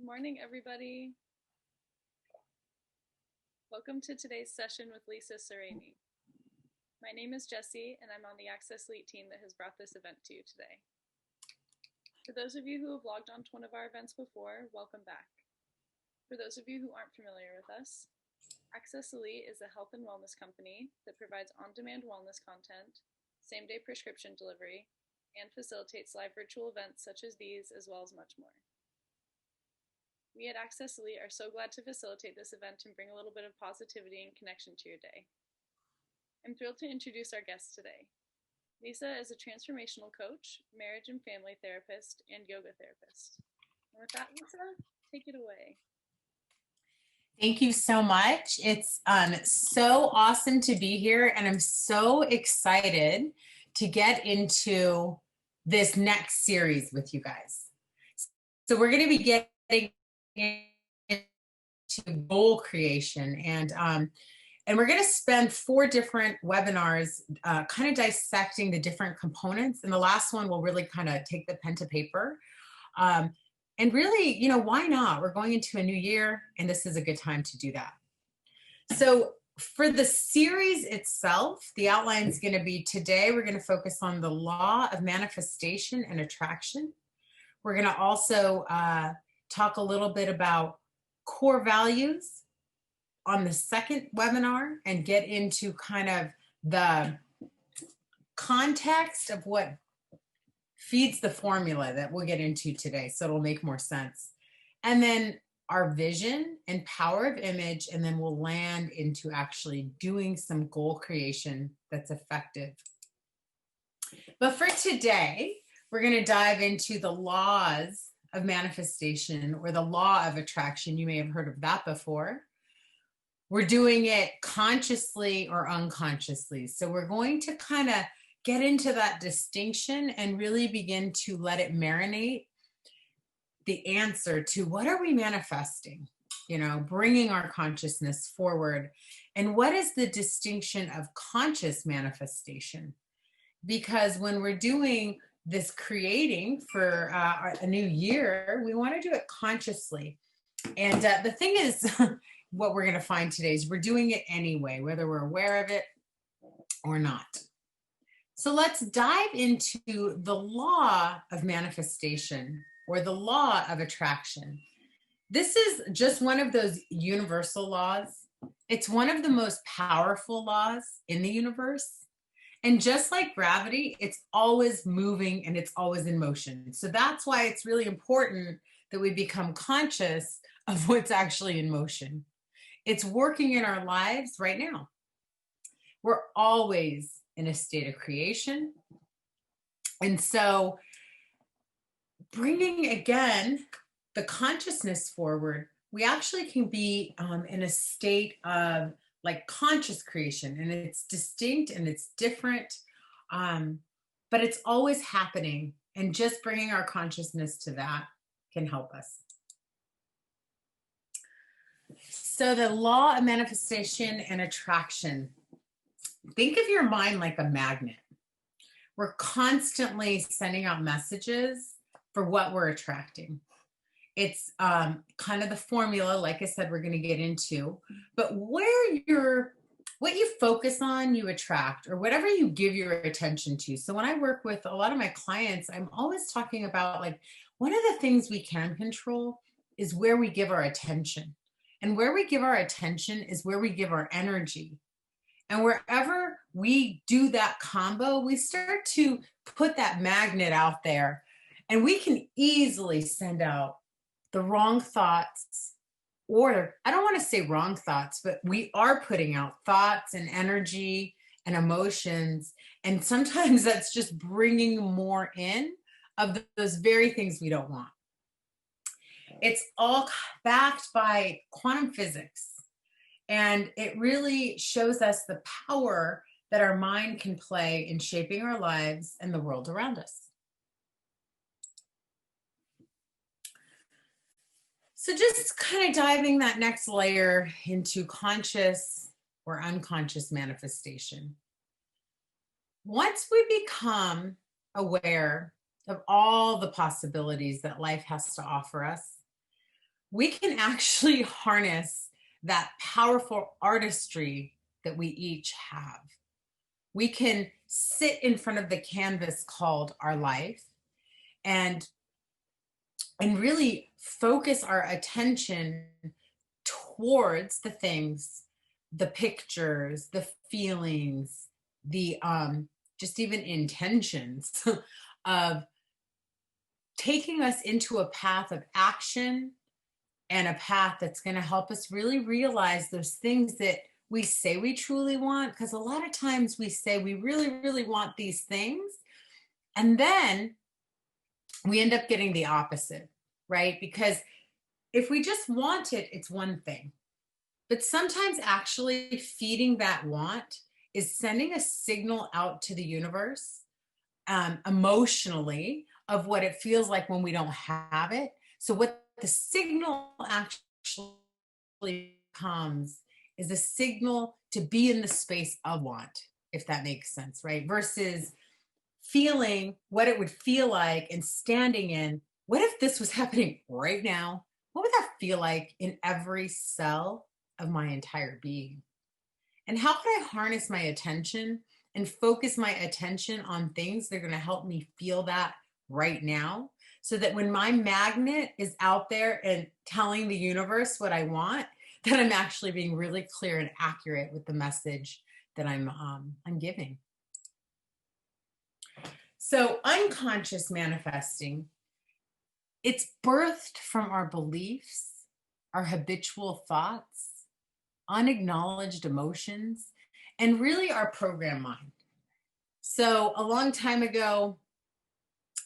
Good morning, everybody. Welcome to today's session with Lisa Sereni. My name is Jessie, and I'm on the Access Elite team that has brought this event to you today. For those of you who have logged on to one of our events before, welcome back. For those of you who aren't familiar with us, Access Elite is a health and wellness company that provides on-demand wellness content, same-day prescription delivery, and facilitates live virtual events such as these, as well as much more. We at Access Elite are so glad to facilitate this event and bring a little bit of positivity and connection to your day. I'm thrilled to introduce our guest today. Lisa is a transformational coach, marriage and family therapist, and yoga therapist. And with that, Lisa, take it away. Thank you so much. It's so awesome to be here, and I'm so excited to get into this next series with you guys. So we're going to be getting into goal creation, and we're going to spend 4 different webinars kind of dissecting the different components, and the last one will really kind of take the pen to paper. And really, why not? We're going into a new year, and this is a good time to do that. So for the series itself, the outline is going to be today, we're going to focus on the law of manifestation and attraction. We're going to also talk a little bit about core values on the second webinar and get into kind of the context of what feeds the formula that we'll get into today, so it'll make more sense. And then our vision and power of image, and then we'll land into actually doing some goal creation that's effective. But for today, we're going to dive into the laws of manifestation, or the law of attraction. You may have heard of that before. We're doing it consciously or unconsciously. So we're going to kind of get into that distinction and really begin to let it marinate the answer to what are we manifesting, bringing our consciousness forward. And what is the distinction of conscious manifestation? Because when we're doing this creating for a new year, we want to do it consciously. And the thing is, what we're going to find today is we're doing it anyway, whether we're aware of it or not. So let's dive into the law of manifestation, or the law of attraction. This is just one of those universal laws. It's one of the most powerful laws in the universe. And just like gravity, it's always moving and it's always in motion. So that's why it's really important that we become conscious of what's actually in motion. It's working in our lives right now. We're always in a state of creation. And so bringing, again, the consciousness forward, we actually can be in a state of like conscious creation, and it's distinct and it's different, but it's always happening, and just bringing our consciousness to that can help us. So the law of manifestation and attraction. Think of your mind like a magnet. We're constantly sending out messages for what we're attracting. It's kind of the formula, like I said, we're going to get into, but what you focus on, you attract, or whatever you give your attention to. So when I work with a lot of my clients, I'm always talking about, like, one of the things we can control is where we give our attention. And where we give our attention is where we give our energy. And wherever we do that combo, we start to put that magnet out there, and we can easily send out the wrong thoughts, or I don't want to say wrong thoughts, but we are putting out thoughts and energy and emotions. And sometimes that's just bringing more in of those very things we don't want. It's all backed by quantum physics. And it really shows us the power that our mind can play in shaping our lives and the world around us. So just kind of diving that next layer into conscious or unconscious manifestation. Once we become aware of all the possibilities that life has to offer us, we can actually harness that powerful artistry that we each have. We can sit in front of the canvas called our life and really focus our attention towards the things, the pictures, the feelings, the just even intentions of taking us into a path of action and a path that's going to help us really realize those things that we say we truly want. Because a lot of times we say we really, really want these things, and then we end up getting the opposite, right? Because if we just want it, it's one thing. But sometimes actually feeding that want is sending a signal out to the universe emotionally of what it feels like when we don't have it. So, what the signal actually becomes is a signal to be in the space of want, if that makes sense, right? Versus feeling what it would feel like and standing in what if this was happening right now? What would that feel like in every cell of my entire being? And how could I harness my attention and focus my attention on things that are going to help me feel that right now? So that when my magnet is out there and telling the universe what I want, that I'm actually being really clear and accurate with the message that I'm giving. So unconscious manifesting, it's birthed from our beliefs, our habitual thoughts, unacknowledged emotions, and really our program mind. So a long time ago,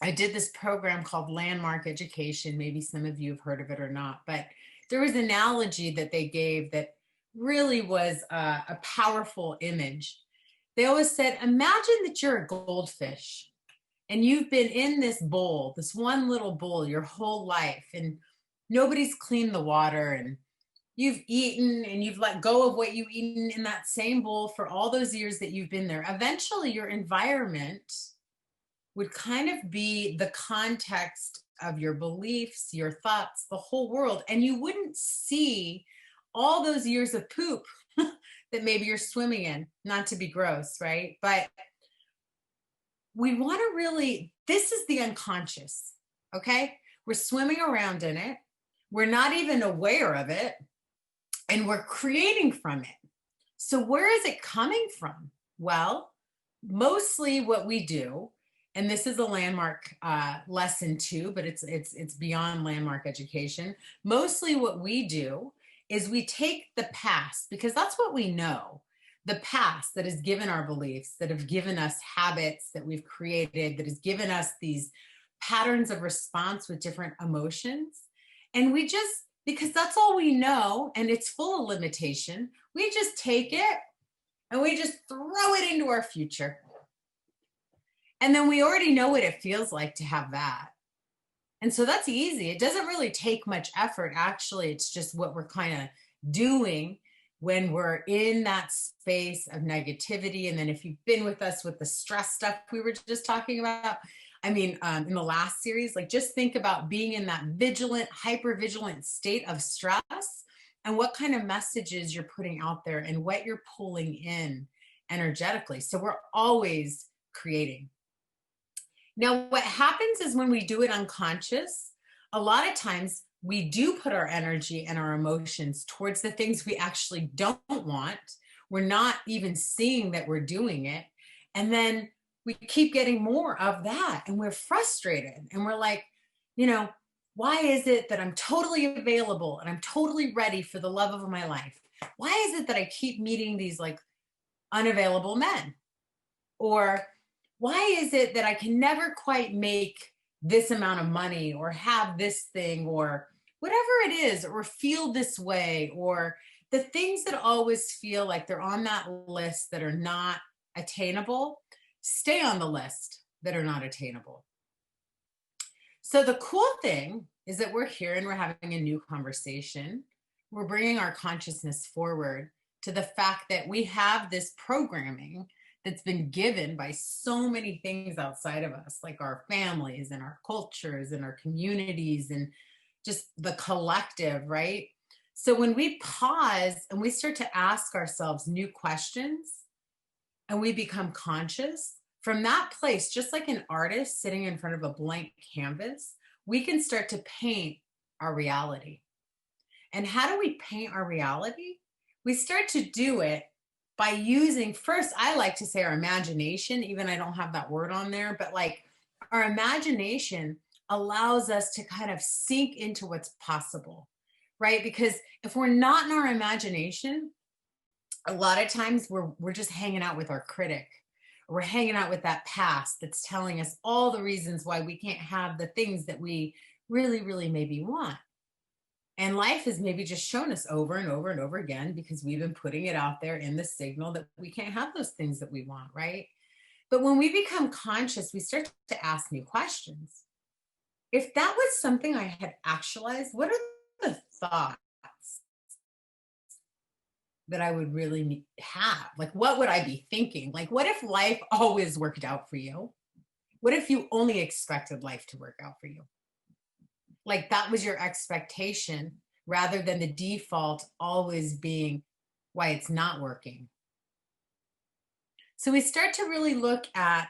I did this program called Landmark Education. Maybe some of you have heard of it or not, but there was an analogy that they gave that really was a powerful image. They always said, imagine that you're a goldfish and you've been in this bowl, this one little bowl, your whole life, and nobody's cleaned the water, and you've eaten and you've let go of what you've eaten in that same bowl for all those years that you've been there. Eventually, your environment would kind of be the context of your beliefs, your thoughts, the whole world, and you wouldn't see all those years of poop that maybe you're swimming in, not to be gross, right? But we want to really, this is the unconscious, okay? We're swimming around in it. We're not even aware of it, and we're creating from it. So where is it coming from? Well, mostly what we do, and this is a landmark lesson too, but it's beyond landmark education. Mostly what we do is we take the past, because that's what we know, the past that has given our beliefs, that have given us habits that we've created, that has given us these patterns of response with different emotions. And we just, because that's all we know and it's full of limitation, we just take it and we just throw it into our future. And then we already know what it feels like to have that. And so that's easy. It doesn't really take much effort. Actually, it's just what we're kind of doing when we're in that space of negativity. And then if you've been with us with the stress stuff we were just talking about, I mean, in the last series, like just think about being in that vigilant, hyper-vigilant state of stress and what kind of messages you're putting out there and what you're pulling in energetically. So we're always creating. Now, what happens is when we do it unconscious, a lot of times we do put our energy and our emotions towards the things we actually don't want. We're not even seeing that we're doing it. And then we keep getting more of that. And we're frustrated. And we're like, you know, why is it that I'm totally available and I'm totally ready for the love of my life? Why is it that I keep meeting these like unavailable men? Or why is it that I can never quite make this amount of money or have this thing or whatever it is, or feel this way, or the things that always feel like they're on that list that are not attainable, stay on the list that are not attainable. So the cool thing is that we're here and we're having a new conversation. We're bringing our consciousness forward to the fact that we have this programming that's been given by so many things outside of us, like our families and our cultures and our communities and just the collective, right? So when we pause and we start to ask ourselves new questions and we become conscious from that place, just like an artist sitting in front of a blank canvas, we can start to paint our reality. And how do we paint our reality? We start to do it by using, first, I like to say our imagination, even I don't have that word on there, but like our imagination allows us to kind of sink into what's possible, right? Because if we're not in our imagination, a lot of times we're just hanging out with our critic. We're hanging out with that past that's telling us all the reasons why we can't have the things that we really, really maybe want. And life has maybe just shown us over and over and over again because we've been putting it out there in the signal that we can't have those things that we want, right? But when we become conscious, we start to ask new questions. If that was something I had actualized, what are the thoughts that I would really have? Like, what would I be thinking? Like, what if life always worked out for you? What if you only expected life to work out for you? Like that was your expectation rather than the default always being why it's not working. So we start to really look at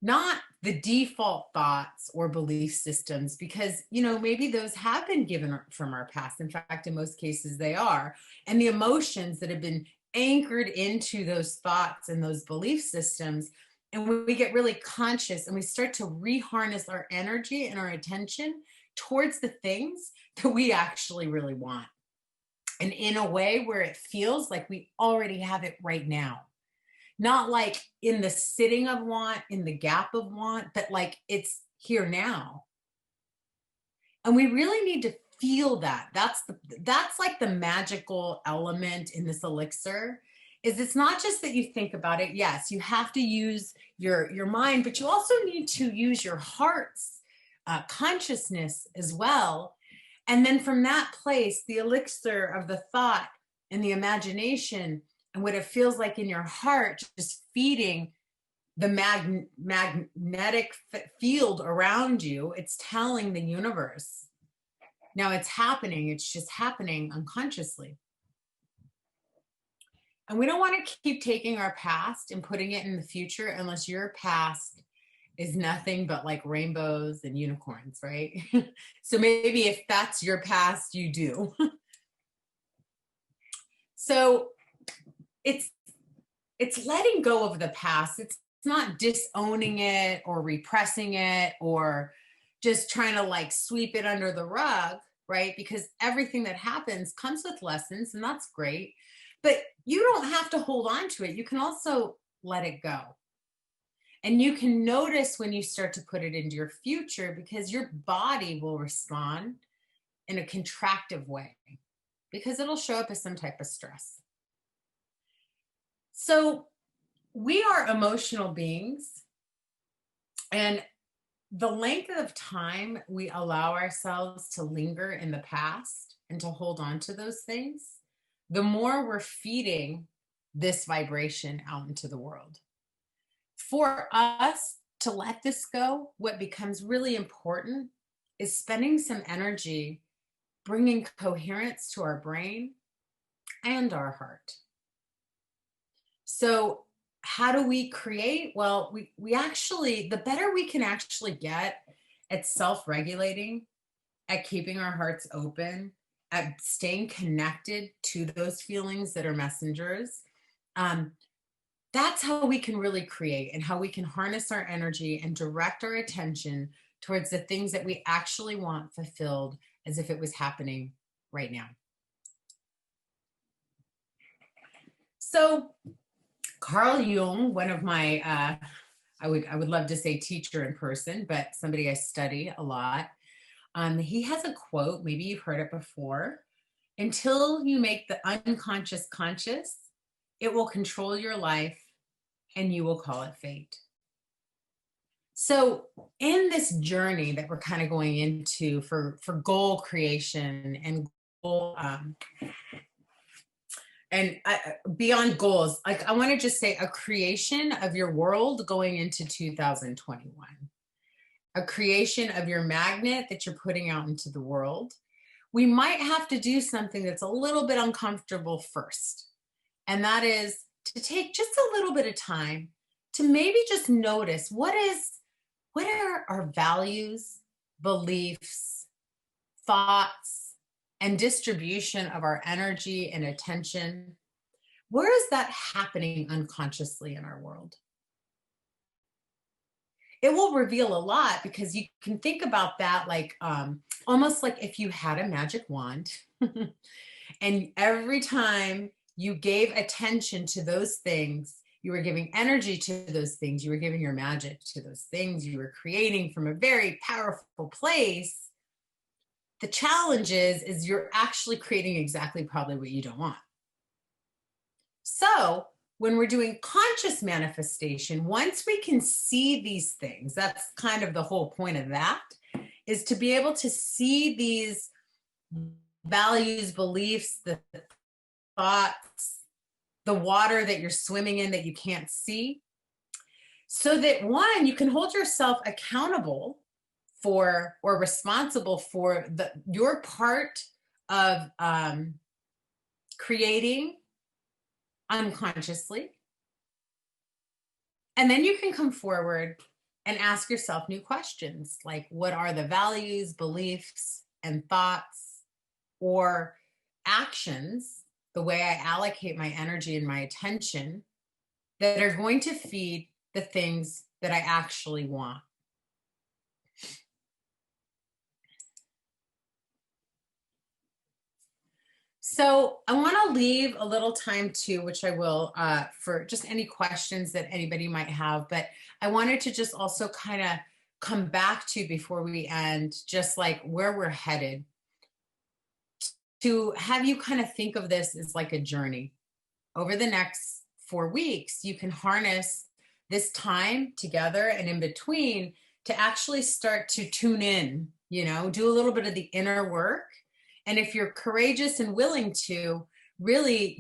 not the default thoughts or belief systems because, you know, maybe those have been given from our past. In fact, in most cases they are. And the emotions that have been anchored into those thoughts and those belief systems. And when we get really conscious and we start to reharness our energy and our attention towards the things that we actually really want. And in a way where it feels like we already have it right now. Not like in the sitting of want, in the gap of want, but like it's here now. And we really need to feel that. That's like the magical element in this elixir. Is it's not just that you think about it. Yes, you have to use your mind, but you also need to use your heart's consciousness as well. And then from that place, the elixir of the thought and the imagination and what it feels like in your heart, just feeding the magnetic field around you, it's telling the universe. Now it's happening. It's just happening unconsciously. And we don't want to keep taking our past and putting it in the future unless your past is nothing but like rainbows and unicorns, right? So maybe if that's your past, you do. So it's letting go of the past. It's not disowning it or repressing it or just trying to like sweep it under the rug, right? Because everything that happens comes with lessons and that's great. But you don't have to hold on to it. You can also let it go. And you can notice when you start to put it into your future because your body will respond in a contractive way because it'll show up as some type of stress. So we are emotional beings, and the length of time we allow ourselves to linger in the past and to hold on to those things, the more we're feeding this vibration out into the world. For us to let this go, what becomes really important is spending some energy bringing coherence to our brain and our heart. So how do we create? Well, we actually, the better we can actually get at self-regulating, at keeping our hearts open, at staying connected to those feelings that are messengers, that's how we can really create and how we can harness our energy and direct our attention towards the things that we actually want fulfilled as if it was happening right now. So Carl Jung, one of my, I would love to say teacher in person, but somebody I study a lot. He has a quote, maybe you've heard it before. Until you make the unconscious conscious, it will control your life and you will call it fate. So in this journey that we're kind of going into for goal creation and goal, beyond goals, like I want to just say a creation of your world going into 2021. a creation of your magnet that you're putting out into the world, we might have to do something that's a little bit uncomfortable first. And that is to take just a little bit of time to maybe just notice what are our values, beliefs, thoughts, and distribution of our energy and attention. Where is that happening unconsciously in our world? It will reveal a lot, because you can think about that like almost like if you had a magic wand and every time you gave attention to those things, you were giving energy to those things, you were giving your magic to those things, you were creating from a very powerful place. The challenge is you're actually creating exactly probably what you don't want. So when we're doing conscious manifestation, once we can see these things, that's kind of the whole point of that, is to be able to see these values, beliefs, the thoughts, the water that you're swimming in that you can't see, so that one, you can hold yourself accountable for or responsible for your part of creating unconsciously. And then you can come forward and ask yourself new questions like, what are the values, beliefs, and thoughts or actions, the way I allocate my energy and my attention, that are going to feed the things that I actually want? So I want to leave a little time too, which I will, for just any questions that anybody might have. But I wanted to just also kind of come back to, before we end, just like where we're headed, to have you kind of think of this as like a journey. Over the next 4 weeks, you can harness this time together and in between to actually start to tune in, do a little bit of the inner work. And if you're courageous and willing to really,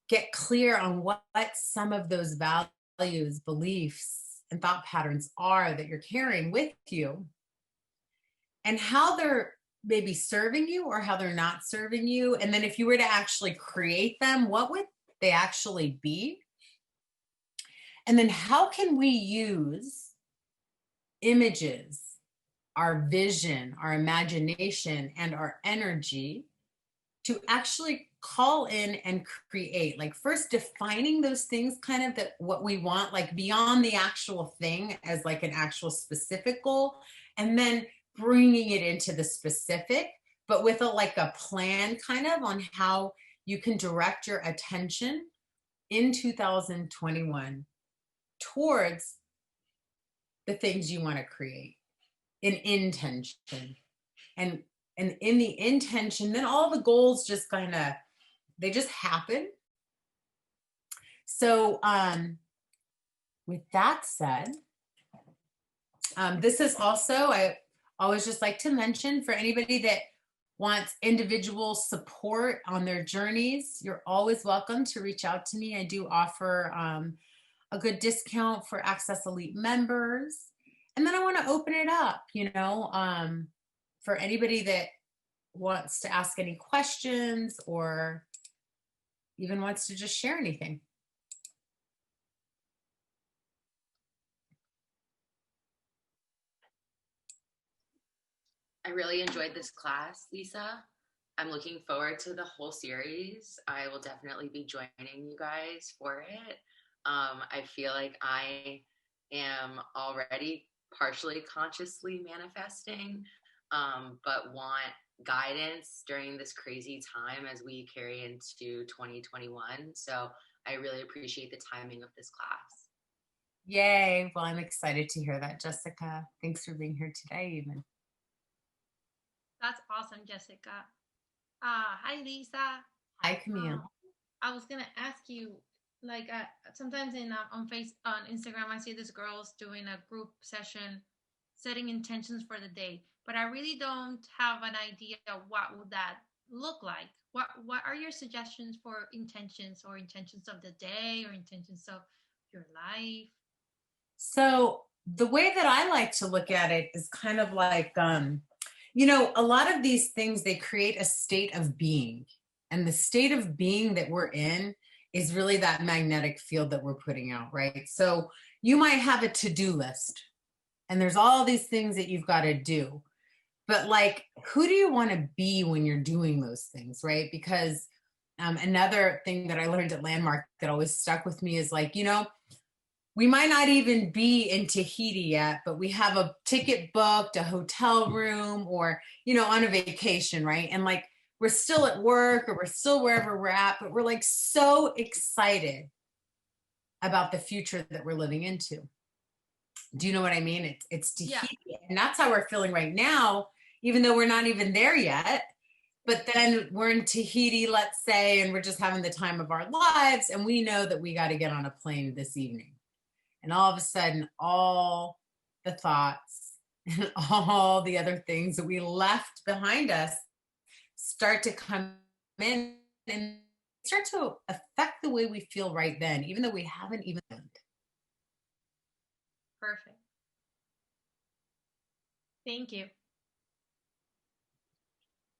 get clear on what some of those values, beliefs, and thought patterns are that you're carrying with you, and how they're maybe serving you or how they're not serving you. And then if you were to actually create them, what would they actually be? And then how can we use images, our vision, our imagination, and our energy to actually call in and create? Like, first defining those things, kind of, that what we want, like beyond the actual thing as like an actual specific goal, and then bringing it into the specific, but with a plan kind of on how you can direct your attention in 2021 towards the things you want to create in intention. And in the intention, then all the goals just they just happen. So with that said, this is also, I always just like to mention, for anybody that wants individual support on their journeys, you're always welcome to reach out to me. I do offer a good discount for Access Elite members. And then I want to open it up, for anybody that wants to ask any questions or even wants to just share anything. I really enjoyed this class, Lisa. I'm looking forward to the whole series. I will definitely be joining you guys for it. I feel like I am already partially consciously manifesting, but want guidance during this crazy time as we carry into 2021. So I really appreciate the timing of this class. Yay. Well, I'm excited to hear that, Jessica. Thanks for being here today, even. That's awesome, Jessica. Hi, Lisa. Hi, Camille. I was gonna ask you, like, sometimes on Instagram, I see these girls doing a group session, setting intentions for the day, but I really don't have an idea of what would that look like. What are your suggestions for intentions, or intentions of the day, or intentions of your life? So the way that I like to look at it is kind of like, you know, a lot of these things, they create a state of being. And the state of being that we're in is really that magnetic field that we're putting out, right? So you might have a to-do list and there's all these things that you've got to do. But like, who do you want to be when you're doing those things, right? Because another thing that I learned at Landmark that always stuck with me is like, you know, we might not even be in Tahiti yet, but we have a ticket booked, a hotel room, or, you know, on a vacation, right? And like, we're still at work or we're still wherever we're at, but we're like so excited about the future that we're living into. Do you know what I mean? It's Tahiti. Yeah. And that's how we're feeling right now, even though we're not even there yet. But then we're in Tahiti, let's say, and we're just having the time of our lives. And we know that we got to get on a plane this evening. And all of a sudden, all the thoughts and all the other things that we left behind us start to come in and start to affect the way we feel right then, even though we haven't even done it. Perfect. Thank you.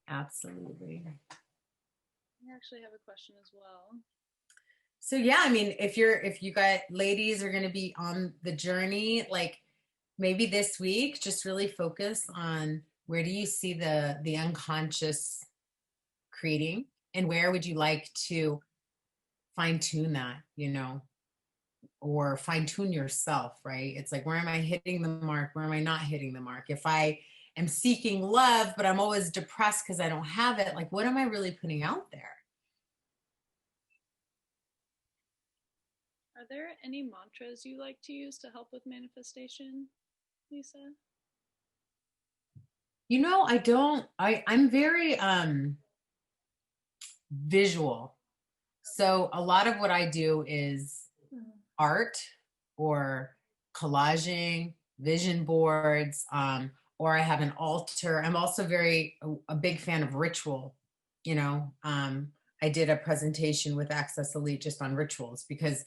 Absolutely. I actually have a question as well. So yeah, I mean, if you got ladies are going to be on the journey, like maybe this week, just really focus on where do you see the unconscious creating, and where would you like to fine tune that, you know, or fine tune yourself, right? It's like, where am I hitting the mark? Where am I not hitting the mark? If I am seeking love, but I'm always depressed because I don't have it, like, what am I really putting out there? Are there any mantras you like to use to help with manifestation, Lisa? You know, I don't. I'm very visual. So a lot of what I do is art or collaging, vision boards, or I have an altar. I'm also a big fan of ritual. You know, I did a presentation with Access Elite just on rituals, because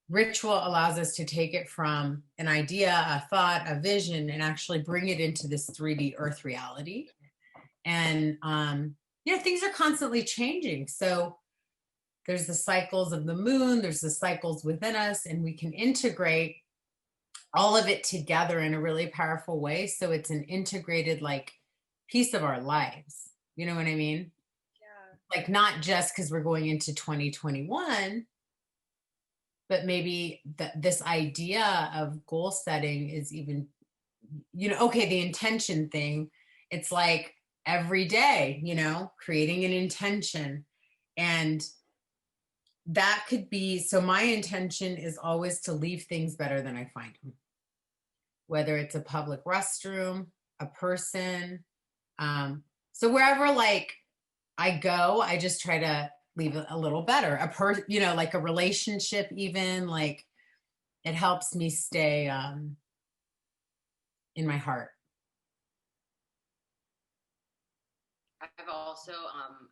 ritual allows us to take it from an idea, a thought, a vision, and actually bring it into this 3D earth reality. And, you know, things are constantly changing. So there's the cycles of the moon, there's the cycles within us, and we can integrate all of it together in a really powerful way. So it's an integrated, like, piece of our lives. You know what I mean? Yeah. Like, not just because we're going into 2021, but maybe this idea of goal setting is even, you know, okay, the intention thing, it's like every day, you know, creating an intention. And that could be, so my intention is always to leave things better than I find them, whether it's a public restroom, a person. So wherever like I go, I just try to leave it a little better. You know, like a relationship, even, like, it helps me stay in my heart.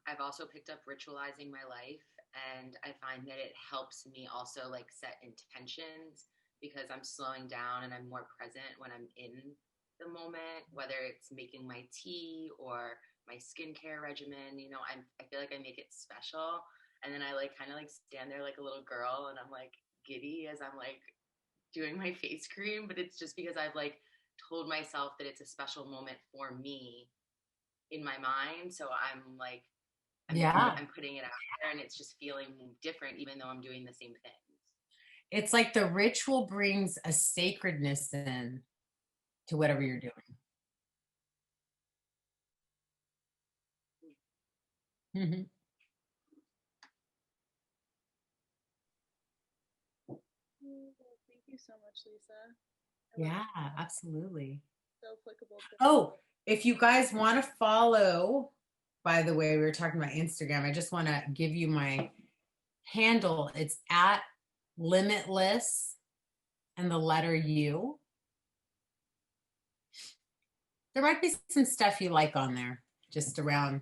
I've also picked up ritualizing my life, and I find that it helps me also like set intentions, because I'm slowing down and I'm more present when I'm in the moment, whether it's making my tea or my skincare regimen. You know, I feel like I make it special, and then I like kind of like stand there like a little girl, and I'm like giddy as I'm like doing my face cream, but it's just because I've like told myself that it's a special moment for me in my mind. So I'm like, I'm putting it out there, and it's just feeling different, even though I'm doing the same things. It's like the ritual brings a sacredness in to whatever you're doing. Mm-hmm. Thank you so much, Lisa. Yeah, absolutely. So applicable. Oh, if you guys want to follow, by the way, we were talking about Instagram, I just want to give you my handle. It's at Limitless and the letter U. There might be some stuff you like on there, just around,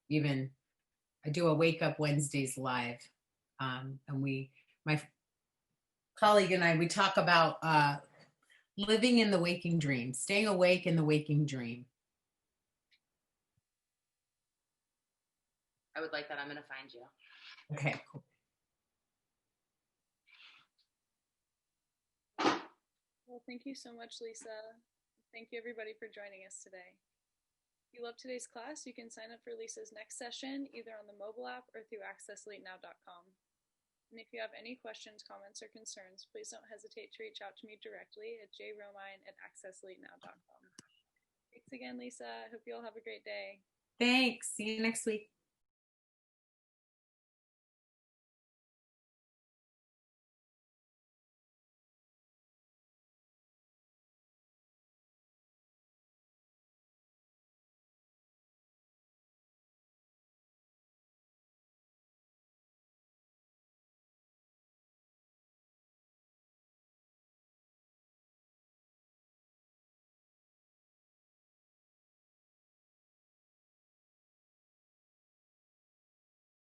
even, I do a Wake Up Wednesdays live. And my colleague and I, we talk about Living in the waking dream, staying awake in the waking dream. I would like that. I'm going to find you. Okay, cool. Well, thank you so much, Lisa. Thank you, everybody, for joining us today. If you love today's class, you can sign up for Lisa's next session either on the mobile app or through accesslatenow.com. And if you have any questions, comments, or concerns, please don't hesitate to reach out to me directly at jromine@accesslatenow.com. Thanks again, Lisa. I hope you all have a great day. Thanks. See you next week.